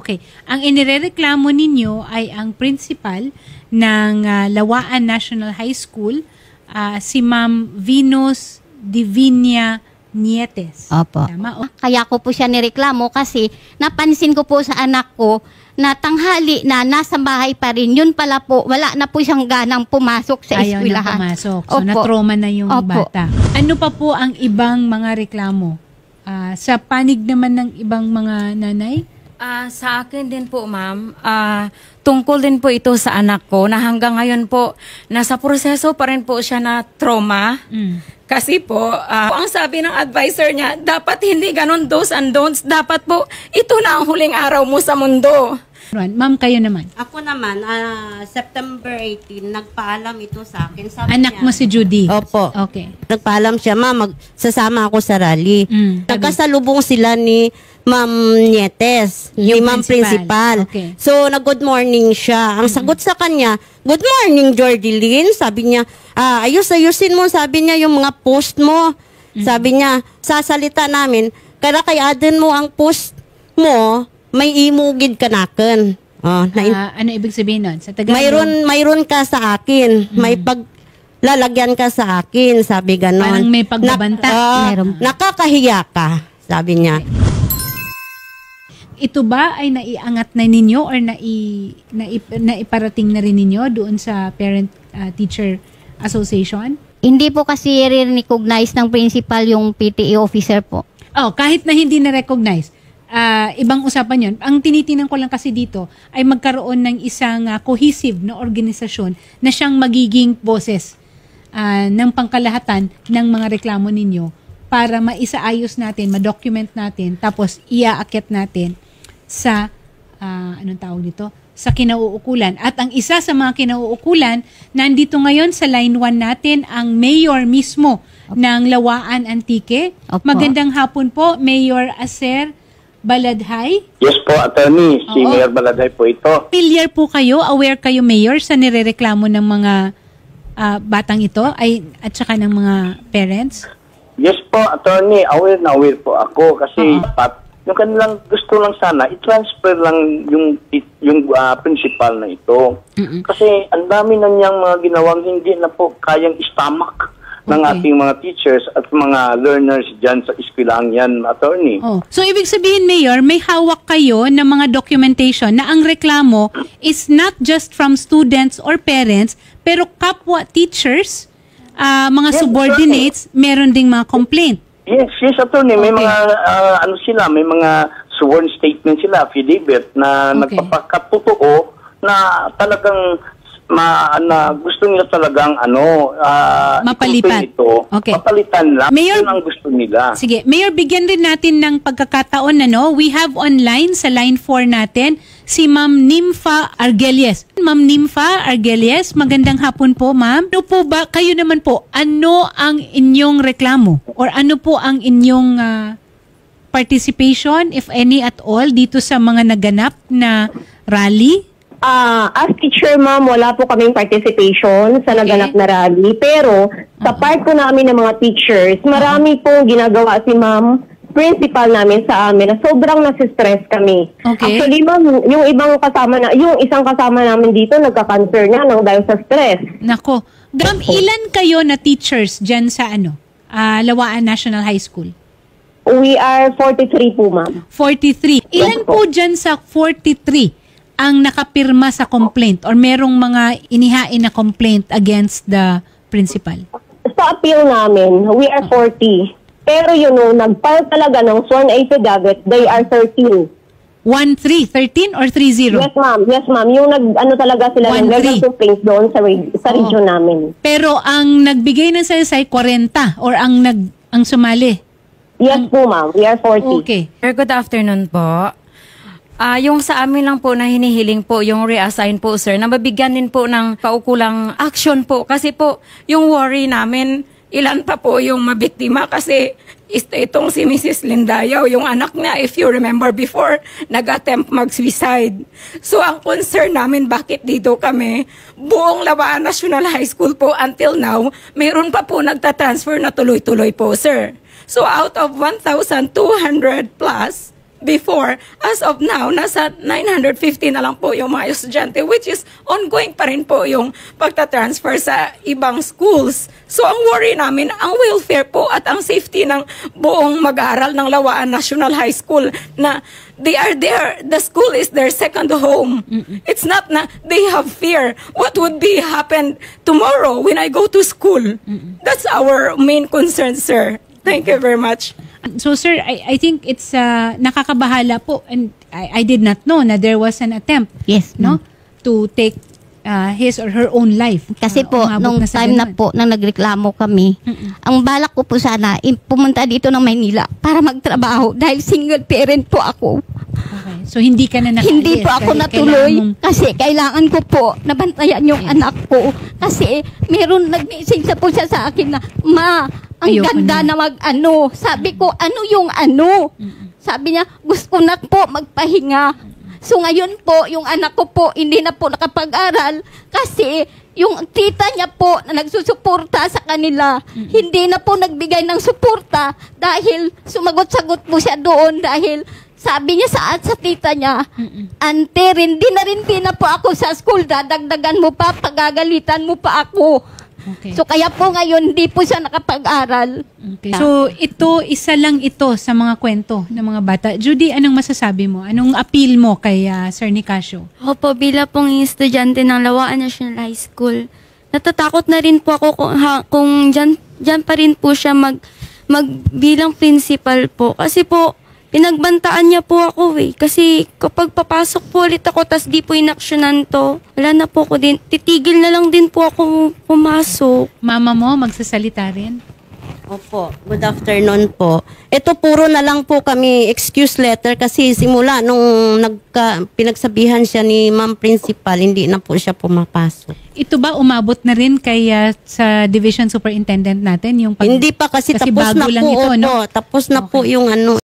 Okay. Ang inirereklamo ninyo ay ang principal ng Lawaan National High School, si Ma'am Venus Divina Nietes. Opo. Tama? Kaya ko po siya nireklamo kasi napansin ko po sa anak ko na tanghali na nasa bahay pa rin. Yun pala po, wala na po siyang ganang pumasok sa eskwelahan. Ayaw na pumasok. So, na-trauma na yung bata. Ano pa po ang ibang mga reklamo? Sa panig naman ng ibang mga nanay? Sa akin din po, ma'am, tungkol din po ito sa anak ko na hanggang ngayon po, nasa proseso pa rin po siya na trauma. Kasi po, ang sabi ng advisor niya, dapat hindi ganun do's and don'ts. Dapat po, ito na ang huling araw mo sa mundo. Ma'am, kayo naman. Ako naman, September 18, nagpaalam ito sa akin. Sabi Anak niya, mo si Judy? Opo. Okay. Nagpaalam siya, sasama ako sa rally. Nagkasalubong sila ni Ma'am Nietes, ni Ma'am Principal. Okay. So, nag-good morning siya. Ang sagot sa kanya, good morning, Jordeline. Sabi niya, ayusin mo, sabi niya, yung mga post mo. Sabi niya, sasalita namin, kaya din mo ang post mo, may imugid ka nakin. Ano ibig sabihin nun? Sa Tagalog? Mayroon ka sa akin. May lalagyan ka sa akin, sabi ganon. Parang may pagbabanta. Nakakahiya ka, sabi niya. Ito ba ay naiangat na ninyo or naiparating na rin ninyo doon sa Parent-Teacher Association? Hindi po kasi recognize ng principal yung PTA officer po. Kahit na hindi na-recognize, ibang usapan yun. Ang tinitinan ko lang kasi dito ay magkaroon ng isang cohesive na organisasyon na siyang magiging boses ng pangkalahatan ng mga reklamo ninyo para maisaayos natin, ma-document natin, tapos iaakyat natin sa, anong tawag dito? Sa kinauukulan. At ang isa sa mga kinauukulan, nandito ngayon sa line 1 natin ang mayor mismo ng Lawaan Antique. Magandang hapon po, Mayor Aser Baladhay. Yes po, attorney. Si Mayor Baladhay po ito. Familiar po kayo, aware kayo, Mayor, sa nirereklamo ng mga batang ito at saka ng mga parents? Yes po, attorney. Aware po ako kasi yung kanilang gusto lang sana, i-transfer lang yung principal na ito. Kasi ang dami na niyang mga ginawang hindi na po kayang stomach ng ating mga teachers at mga learners dyan sa eskwelahan yan, attorney. So, ibig sabihin, Mayor, may hawak kayo ng mga documentation na ang reklamo is not just from students or parents, pero kapwa teachers, mga subordinates, meron ding mga complaint. Yes, attorney. May mga, may mga sworn statement sila, affidavit, na nagpapakatotoo na talagang gusto nila talagang mapalitan. Mapalitan lang. Mayor, yun ang gusto nila. Sige, Mayor, bigyan din natin ng pagkakataon we have online sa line 4 natin si Ma'am Nympha Argelies. Ma'am Nympha Argelies, magandang hapon po, ma'am. Ano po ba, kayo naman po, ano ang inyong reklamo? Or ano po ang inyong participation, if any at all, dito sa mga naganap na rally? As teacher, ma'am, wala po kaming participation sa naganap na rally. Pero sa part po namin ng mga teachers, marami pong ginagawa si ma'am, principal namin sa amin, na sobrang nasistress kami. Actually, ma'am, yung isang kasama namin dito, nagka-cancer na dahil sa stress. Nako. Ilan kayo na teachers dyan sa Lawaan National High School? We are 43 po, ma'am. 43. Ilan po dyan sa 43 ang nakapirma sa complaint or merong mga inihain na complaint against the principal? Sa appeal namin, we are 40. Pero nag-file talaga ng sworn affidavit, they are 13. 13 or 30? Yes, ma'am. Yung talaga sila ng legal complaints doon sa region namin. Pero ang nagbigay ng salaysay, 40 or ang sumali? Yes po, ma'am. We are 40. Okay. Good afternoon po. Yung sa amin lang po na hinihiling po, yung reassign po, sir, na mabigyan din po ng paukulang action po. Kasi po, yung worry namin, ilan pa po yung mabiktima kasi itong si Mrs. Lindayaw, yung anak niya, if you remember before, nag-attempt mag-suicide. So, ang concern namin, bakit dito kami, buong Lawaan National High School po, until now, mayroon pa po nagtatransfer na tuloy-tuloy po, sir. So, out of 1,200 plus, before, as of now, nasa 950 na lang po yung mga estudyante, which is ongoing pa rin po yung pagta-transfer sa ibang schools. So ang worry namin, ang welfare po at ang safety ng buong mag-aaral ng Lawaan National High School na they are there, the school is their second home. It's not na they have fear. What would be happen tomorrow when I go to school? That's our main concern, sir. Thank you very much. So sir, I think it's nakakabahala po, and I did not know na there was an attempt, Yes, no, to take his or her own life. Kasi po, umabot nung sa time na ganun. po, nang nagreklamo kami, ang balak ko po sana, pumunta dito ng Maynila para magtrabaho dahil single parent po ako. Okay. So hindi ka na nakaalis. Hindi po ako dahil natuloy kailangan mong- kasi kailangan ko po nabantayan yung anak ko. Kasi meron nag-message na po siya sa akin na, Ma, ang Ayoko ganda na. na mag-ano. Sabi ko, ano yung ano? Sabi niya, gusto na po magpahinga. So ngayon po, yung anak ko po, hindi na po nakapag-aral kasi yung tita niya po na nagsusuporta sa kanila, hindi na po nagbigay ng suporta dahil sumagot-sagot po siya doon dahil sabi niya sa tita niya, Ante, hindi na po ako sa school, dadagdagan mo pa, pagagalitan mo pa ako. Okay. So kaya po ngayon, hindi po siya nakapag-aral. Okay. So, isa lang ito sa mga kwento ng mga bata. Judy, anong masasabi mo? Anong appeal mo kay Sir Nicasio? Opo, bilang pong estudyante ng Lawaan National High School, natatakot na rin po ako kung dyan pa rin po siya bilang principal po. Kasi po, pinagbantaan niya po ako Kasi kapag papasok po ulit ako, tas di po inaksyonan to, wala na po ako din. Titigil na lang din po ako pumasok. Mama mo, magsasalita rin? Opo, good afternoon po. Ito puro na lang po kami excuse letter kasi simula nung pinagsabihan siya ni Ma'am Principal, hindi na po siya pumapasok. Ito ba umabot na rin kay sa Division Superintendent natin? Yung Hindi pa kasi tapos na bago lang po, ito, no? opo, tapos na po yung ano.